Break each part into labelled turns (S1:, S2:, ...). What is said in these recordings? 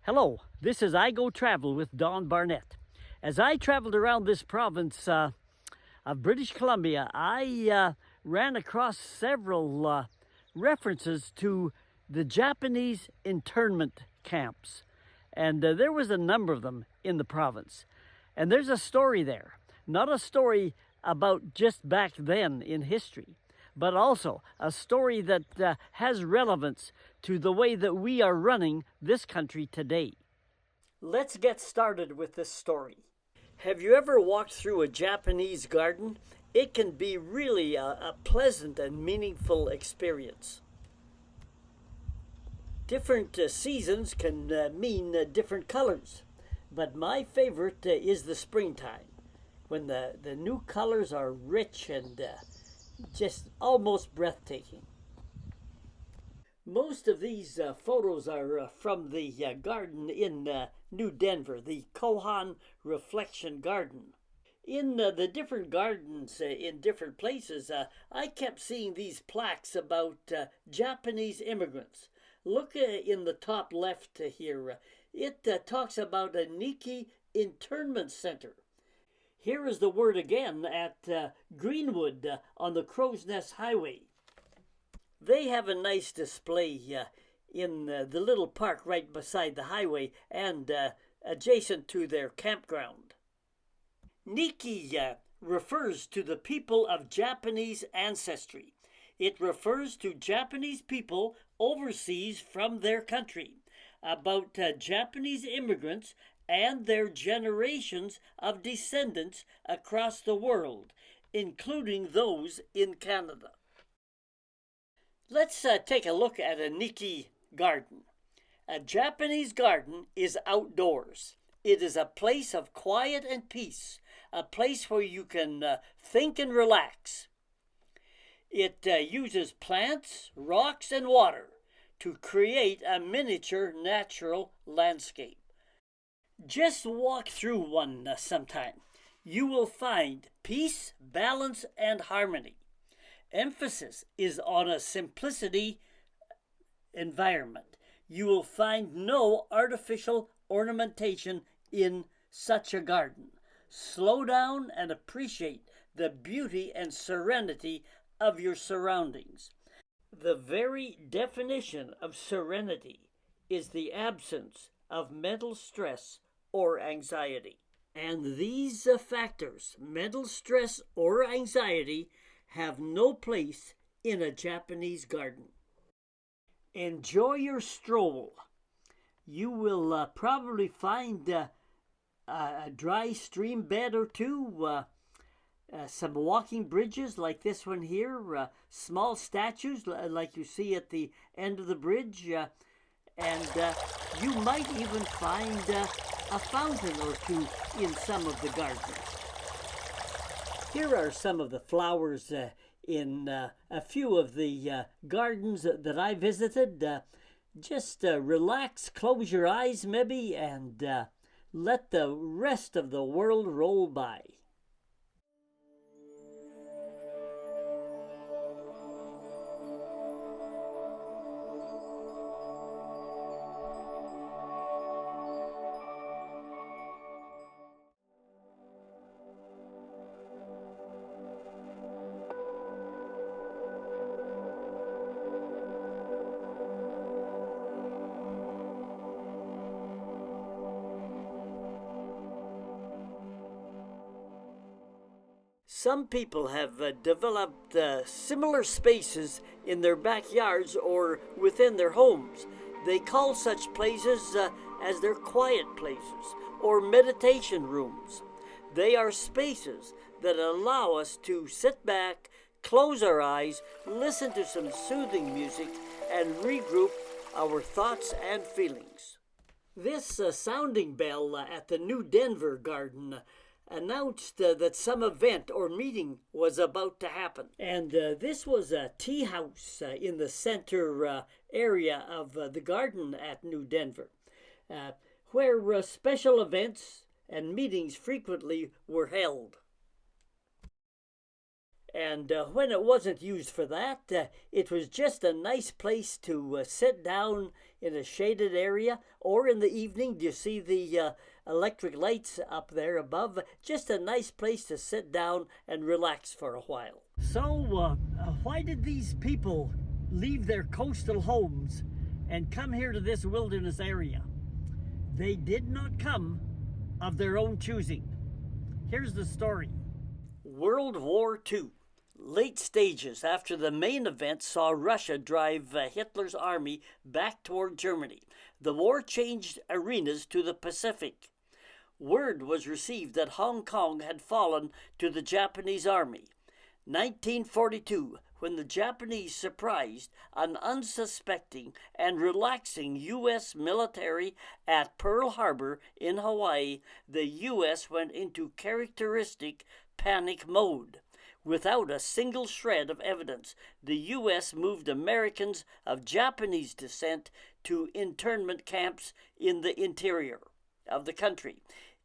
S1: Hello, this is I Go Travel with Don Barnett. As I traveled around this province of British Columbia, I ran across several references to the Japanese internment camps. And there was a number of them in the province. And there's a story there, not a story about just back then in history, but also a story that has relevance to the way that we are running this country today. Let's get started with this story. Have you ever walked through a Japanese garden? It can be really a pleasant and meaningful experience. Different seasons can mean different colors, but my favorite is the springtime, when the new colors are rich and just almost breathtaking. Most of these photos are from the garden in New Denver, the Kohan Reflection Garden. In the different gardens in different places, I kept seeing these plaques about Japanese immigrants. Look in the top left here. It talks about a Nikki internment center. Here is the word again at Greenwood on the Crow's Nest Highway. They have a nice display in the little park right beside the highway and adjacent to their campground. Nikki refers to the people of Japanese ancestry. It refers to Japanese people overseas from their country, about Japanese immigrants and their generations of descendants across the world, including those in Canada. Let's take a look at a Nikki garden. A Japanese garden is outdoors. It is a place of quiet and peace, a place where you can think and relax. It uses plants, rocks, and water to create a miniature natural landscape. Just walk through one sometime. You will find peace, balance, and harmony. Emphasis is on a simplicity environment. You will find no artificial ornamentation in such a garden. Slow down and appreciate the beauty and serenity of your surroundings. The very definition of serenity is the absence of mental stress or anxiety. And these factors, mental stress or anxiety, have no place in a Japanese garden. Enjoy your stroll. You will probably find a dry stream bed or two, some walking bridges like this one here, small statues like you see at the end of the bridge, and you might even find a fountain or two in some of the gardens. Here are some of the flowers in a few of the gardens that I visited. Just relax, close your eyes maybe, and let the rest of the world roll by. Some people have developed similar spaces in their backyards or within their homes. They call such places as their quiet places or meditation rooms. They are spaces that allow us to sit back, close our eyes, listen to some soothing music, and regroup our thoughts and feelings. This sounding bell at the New Denver Garden announced that some event or meeting was about to happen. And this was a tea house in the center area of the garden at New Denver, where special events and meetings frequently were held. And when it wasn't used for that, it was just a nice place to sit down in a shaded area, or in the evening. Do you see the electric lights up there above? Just a nice place to sit down and relax for a while. So, why did these people leave their coastal homes and come here to this wilderness area? They did not come of their own choosing. Here's the story. World War II. Late stages after the main event saw Russia drive Hitler's army back toward Germany. The war changed arenas to the Pacific. Word was received that Hong Kong had fallen to the Japanese army. 1942, when the Japanese surprised an unsuspecting and relaxing U.S. military at Pearl Harbor in Hawaii, the U.S. went into characteristic panic mode. Without a single shred of evidence, the U.S. moved Americans of Japanese descent to internment camps in the interior of the country.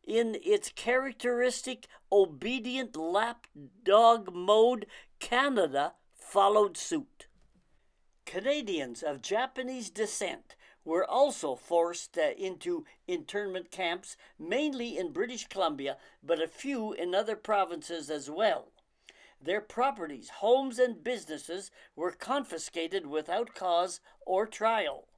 S1: In its characteristic obedient lapdog mode, Canada followed suit. Canadians of Japanese descent were also forced into internment camps, mainly in British Columbia, but a few in other provinces as well. Their properties, homes, and businesses were confiscated without cause or trial.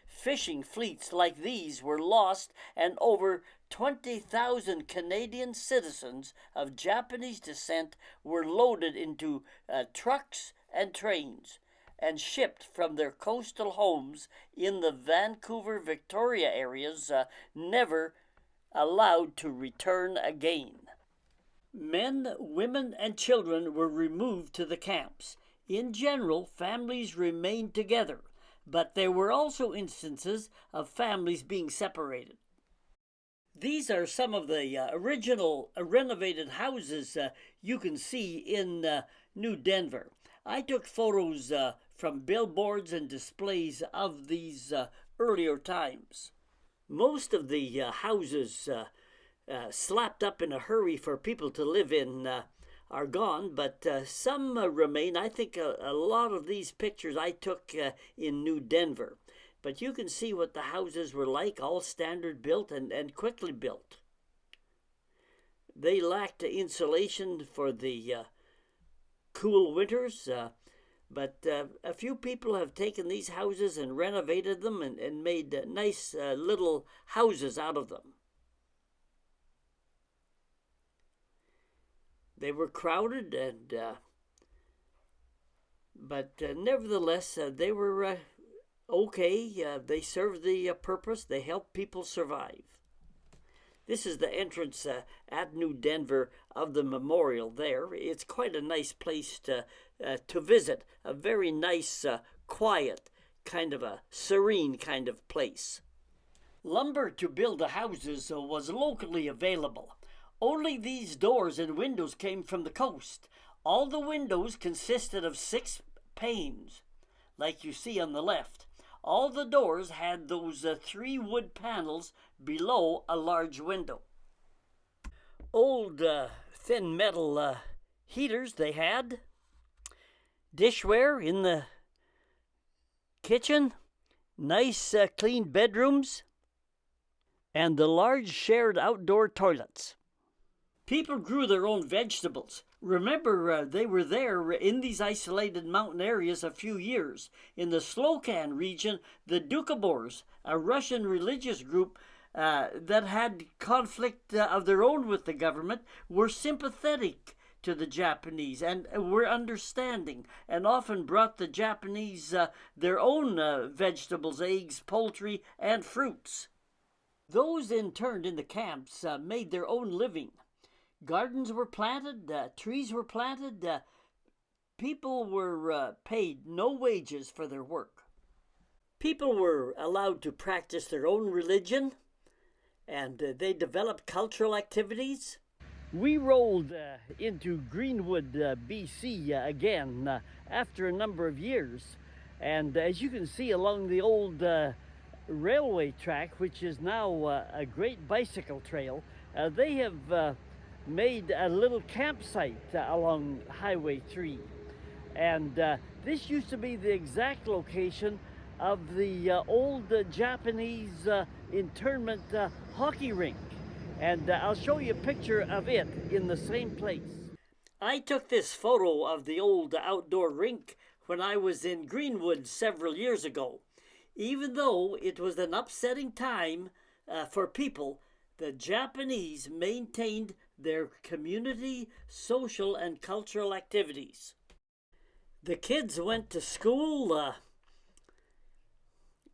S1: Fishing fleets like these were lost, and over 20,000 Canadian citizens of Japanese descent were loaded into trucks and trains and shipped from their coastal homes in the Vancouver, Victoria areas, never allowed to return again. Men, women, and children were removed to the camps. In general, families remained together, but there were also instances of families being separated. These are some of the original renovated houses you can see in New Denver. I took photos from billboards and displays of these earlier times. Most of the houses slapped up in a hurry for people to live in are gone, but some remain. I think a lot of these pictures I took in New Denver. But you can see what the houses were like, all standard built and quickly built. They lacked insulation for the cool winters, but a few people have taken these houses and renovated them and made nice little houses out of them. They were crowded, but nevertheless, they were okay. They served the purpose. They helped people survive. This is the entrance at New Denver of the memorial there. It's quite a nice place to visit. A very nice, quiet, kind of a serene kind of place. Lumber to build the houses was locally available. Only these doors and windows came from the coast. All the windows consisted of 6 panes, like you see on the left. All the doors had those 3 wood panels below a large window. Old thin metal heaters they had. Dishware in the kitchen. Nice clean bedrooms. And the large shared outdoor toilets. People grew their own vegetables. Remember, they were there in these isolated mountain areas a few years. In the Slocan region, the Doukhobors, a Russian religious group that had conflict of their own with the government, were sympathetic to the Japanese and were understanding, and often brought the Japanese their own vegetables, eggs, poultry, and fruits. Those interned in the camps made their own living. Gardens were planted, trees were planted, people were paid no wages for their work. People were allowed to practice their own religion, and they developed cultural activities. We rolled into Greenwood, BC again after a number of years, and as you can see along the old railway track, which is now a great bicycle trail, they have made a little campsite along Highway 3. And this used to be the exact location of the old Japanese internment hockey rink. And I'll show you a picture of it in the same place. I took this photo of the old outdoor rink when I was in Greenwood several years ago. Even though it was an upsetting time for people, the Japanese maintained their community, social, and cultural activities. The kids went to school,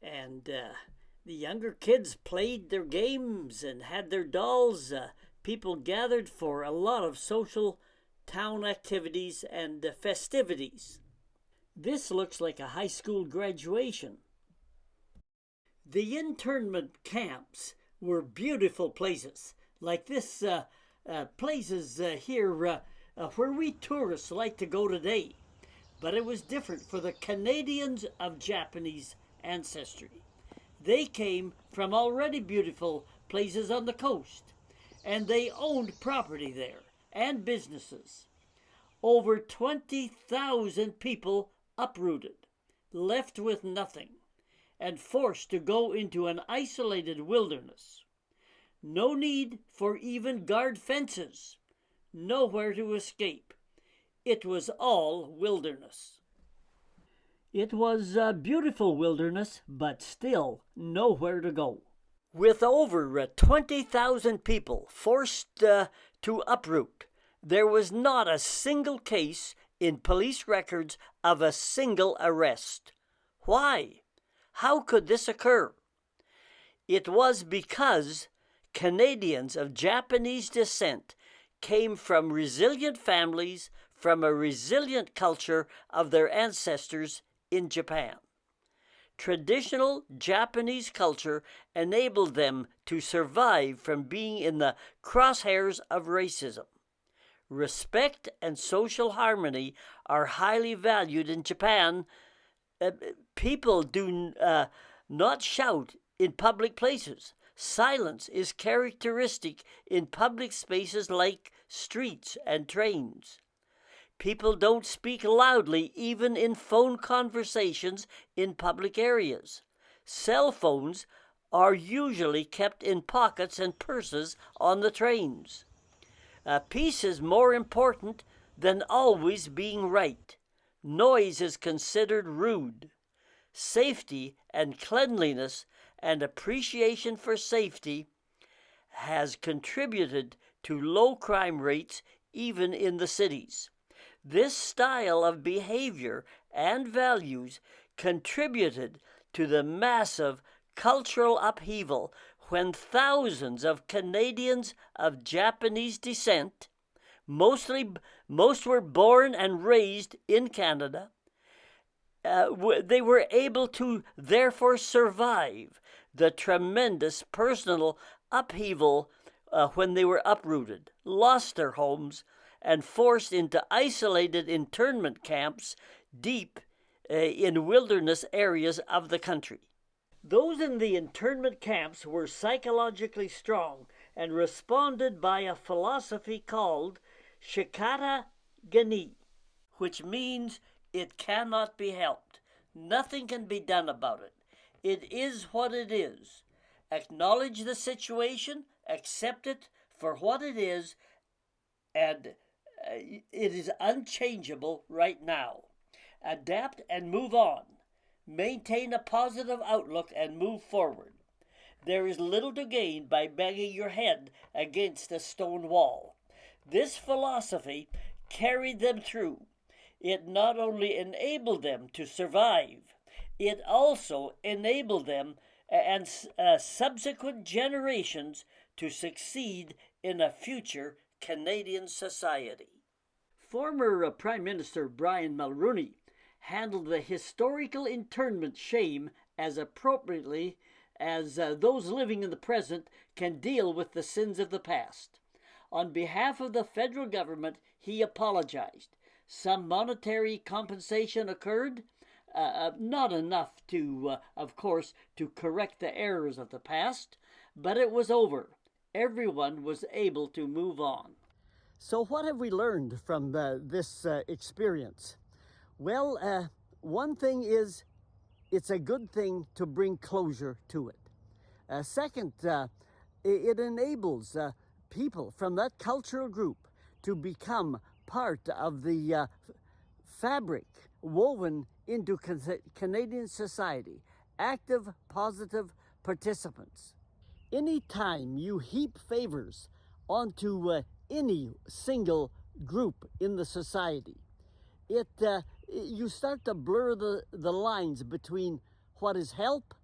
S1: and the younger kids played their games and had their dolls. People gathered for a lot of social town activities and festivities. This looks like a high school graduation. The internment camps were beautiful places, like this places here where we tourists like to go today. But it was different for the Canadians of Japanese ancestry. They came from already beautiful places on the coast, and they owned property there and businesses. Over 20,000 people uprooted, left with nothing, and forced to go into an isolated wilderness. No need for even guard fences, nowhere to escape. It was all wilderness. It was a beautiful wilderness, but still nowhere to go. With over 20,000 people forced to uproot, there was not a single case in police records of a single arrest. Why? How could this occur? It was because Canadians of Japanese descent came from resilient families, from a resilient culture of their ancestors in Japan. Traditional Japanese culture enabled them to survive from being in the crosshairs of racism. Respect and social harmony are highly valued in Japan. People do not shout in public places. Silence is characteristic in public spaces like streets and trains. People don't speak loudly even in phone conversations in public areas. Cell phones are usually kept in pockets and purses on the trains. Peace is more important than always being right. Noise is considered rude. Safety and cleanliness and appreciation for safety has contributed to low crime rates even in the cities. This style of behavior and values contributed to the massive cultural upheaval when thousands of Canadians of Japanese descent, most were born and raised in Canada, they were able to therefore survive the tremendous personal upheaval when they were uprooted, lost their homes, and forced into isolated internment camps deep in wilderness areas of the country. Those in the internment camps were psychologically strong and responded by a philosophy called shikata gani, which means it cannot be helped. Nothing can be done about it. It is what it is. Acknowledge the situation, accept it for what it is, and it is unchangeable right now. Adapt and move on. Maintain a positive outlook and move forward. There is little to gain by banging your head against a stone wall. This philosophy carried them through. It not only enabled them to survive, it also enabled them and subsequent generations to succeed in a future Canadian society. Former Prime Minister Brian Mulroney handled the historical internment shame as appropriately as those living in the present can deal with the sins of the past. On behalf of the federal government, he apologized. Some monetary compensation occurred, not enough to, of course, to correct the errors of the past, but it was over. Everyone was able to move on. So what have we learned from this experience? Well, one thing is it's a good thing to bring closure to it. Second, it enables people from that cultural group to become part of the fabric woven into Canadian society, active, positive participants. Any time you heap favors onto any single group in the society, you start to blur the lines between what is help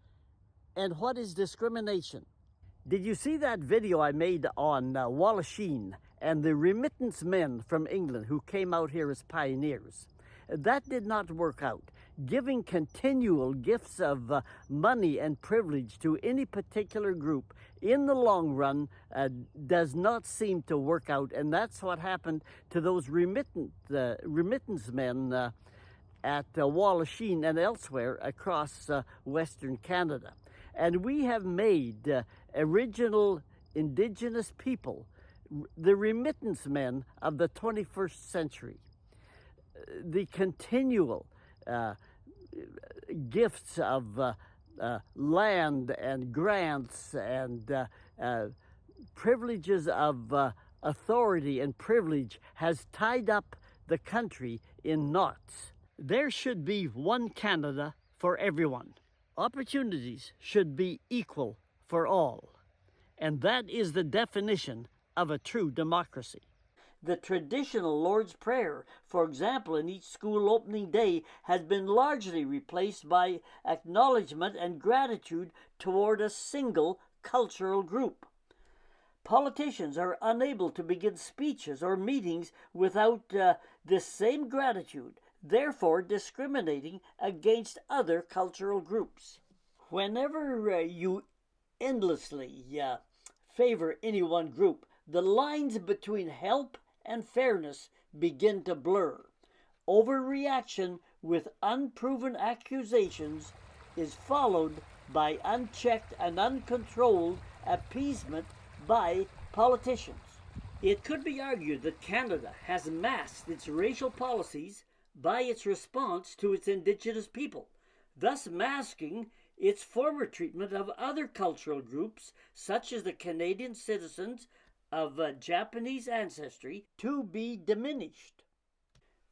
S1: and what is discrimination. Did you see that video I made on Wallachine and the remittance men from England who came out here as pioneers? That did not work out. Giving continual gifts of money and privilege to any particular group in the long run does not seem to work out, and that's what happened to those remittance men at Wallachine and elsewhere across Western Canada. And we have made original indigenous people the remittance men of the 21st century. The continual gifts of land and grants and privileges of authority and privilege has tied up the country in knots. There should be one Canada for everyone. Opportunities should be equal for all. And that is the definition of a true democracy. The traditional Lord's Prayer, for example, in each school opening day, has been largely replaced by acknowledgement and gratitude toward a single cultural group. Politicians are unable to begin speeches or meetings without this same gratitude, therefore discriminating against other cultural groups. Whenever you endlessly favor any one group, the lines between help and fairness begin to blur. Overreaction with unproven accusations is followed by unchecked and uncontrolled appeasement by politicians. It could be argued that Canada has masked its racial policies by its response to its Indigenous people, thus masking its former treatment of other cultural groups, such as the Canadian citizens of Japanese ancestry, to be diminished.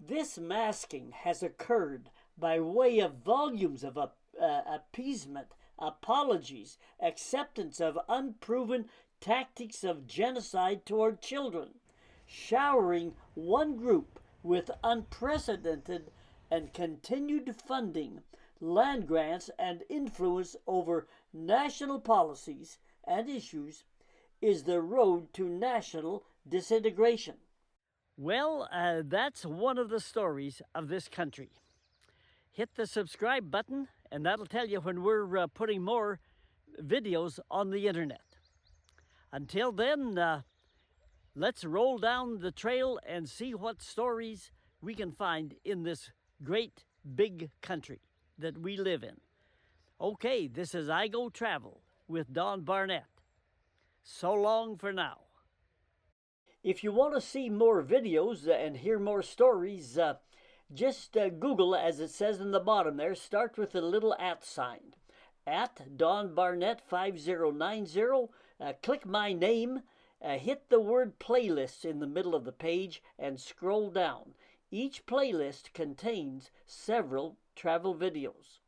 S1: This masking has occurred by way of volumes of appeasement, apologies, acceptance of unproven tactics of genocide toward children, showering one group with unprecedented and continued funding, land grants, and influence over national policies and issues is the road to national disintegration. Well, that's one of the stories of this country. Hit the subscribe button, and that'll tell you when we're putting more videos on the internet. Until then, let's roll down the trail and see what stories we can find in this great big country that we live in. Okay, this is I Go Travel with Don Barnett. So long for now. If you want to see more videos and hear more stories, just Google, as it says in the bottom there, start with the little @ sign. At Don Barnett 5090, click my name, hit the word playlists in the middle of the page and scroll down. Each playlist contains several travel videos.